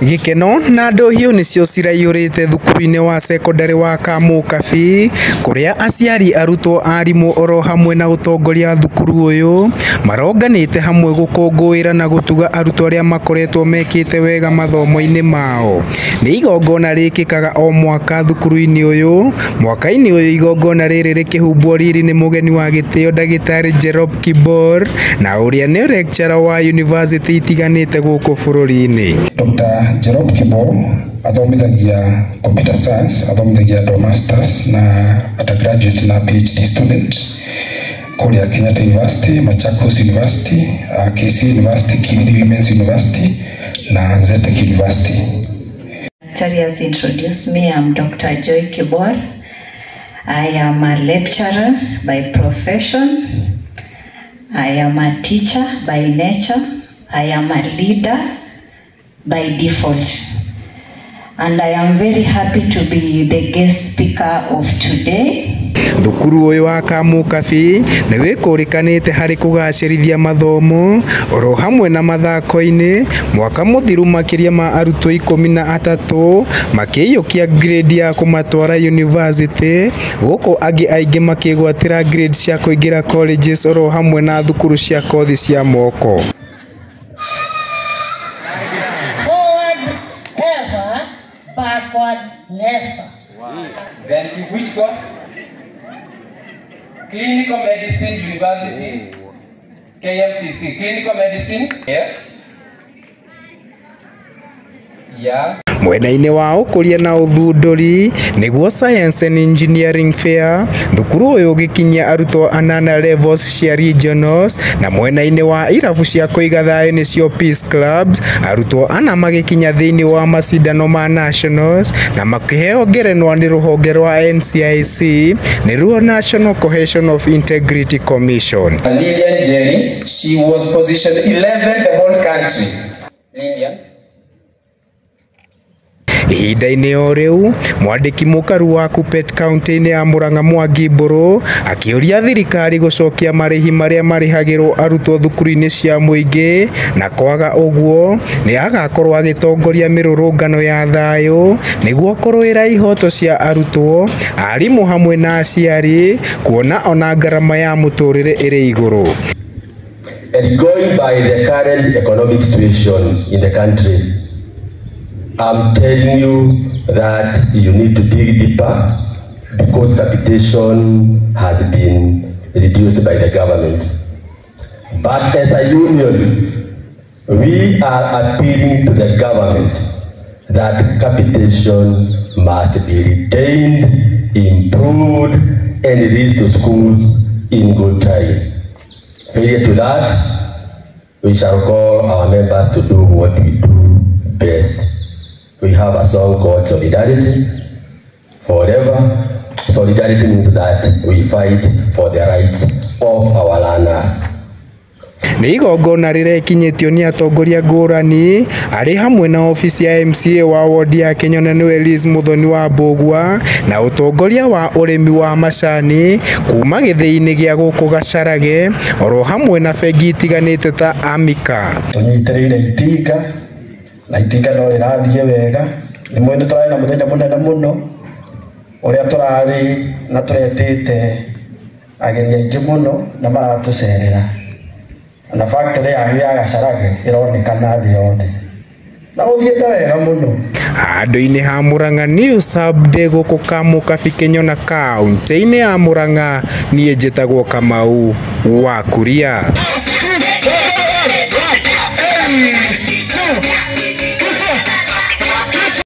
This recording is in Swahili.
Gikeno na ndohio nicio ciraiyurite thukuru-ini wa secondary wa Kamukabi kuria aciari arutwo arimu oro hamwe na utongoria thukuru uyu maronganite hamwe gukungwira na gutuga arutwo aria makoretwo mekite wega mathomo-ini mao. Ni igongona rikikaga o mwaka thukuru-ini uyu. Mwaka-ini uyu igongona riri rikihumbwo riri ni mugeni wa gitio Dagitari Jerob Kibor na uria ni lecturer wa university itiganite guku bururi-ini. Dr. Jerob Kibor athomithagia computer science, athomithagia masters na graduate na PhD student kuria Kenyatta University, Machakos University, KC University, Kindi Women's University na Zetech University. Terry has introduced me. I'm Dr. Joy Kibor. I am a lecturer by profession. I am a teacher by nature. I am a leader by default. And I am very happy to be the guest speaker of today. Thukuru uyu wa Kamukabi ni wikurikanite hari kugacirithia mathomo oro hamwe na mathako-ini. Mwaka muthiru makiria ma arutwo 13 makiyukia grade ya kumatwara university, guku angi aingi makigwatira grade cia kuingira colleges oro hamwe na thukuru cia kothi cia moko. Backward never. Then to which course? Clinical Medicine University, KMTC. Clinical Medicine, yeah. Mwena-ini wa ukuria na uthunduri niguo Science and Engineering Fair, thukuru uyu ugikinyia arutwo 8 levels cia regionals, na mwena-ini wa irabu cia kuiga thayu nicio Peace Clubs arutwo 4 magikinya thiini wa macindano ma nationals na makiheo ngerenwa ni ruhonge rwa NCIC niruo National Cohesion of Integrity Commission. Lillian Jerry, she was positioned 11 the whole country. Lillian. Ihinda-ini o riu mwandiki mukaru wa Kuppet county-ini ya Murang'a Mwangi Mburu akiuria thirikari gucokia marihi maria marihagirwo arutwo thukuru-ini cia muingi, na kwaga uguo ni agakorwo agitongoria mirurungano ya thayu niguo kurwira ihoto cia arutwo, arimu hamwe na aciari, kuona ona ngarama ya muturire iri iguru. And going by the current economic situation in the country, I'm telling you that you need to dig deeper because capitation has been reduced by the government. But as a union, we are appealing to the government that capitation must be retained, improved, and released to schools in good time. Failure to that, we shall call our members to do what we do best. We have a song called Solidarity Forever. Solidarity means that we fight for the rights of our learners. Ni igongona rirekinyitio ni atongoria ngurani ari hamwe na ofisi ya MCA wa ward ya Kenyona niwe Liz Muthoni wa Mbugua na utongoria wa urimi wa macani kuma githii-ini gia guku Gacarage oro hamwe na bengi itiganite ta Amika. Tunyitiriire itinga na itinga no rirathie wega, ni mwene turari na muthenya munene muno uria turari na turetete ageni aingi muno na maratucerera na factory ya Gacarage ironekana thi yothe na uthiete wega muno. Handu-ini ha Murang'a News Update guku Kamukabi Kenyona kaunti-ini ya Murang'a, nie njitagwo Kamau wa Kuria.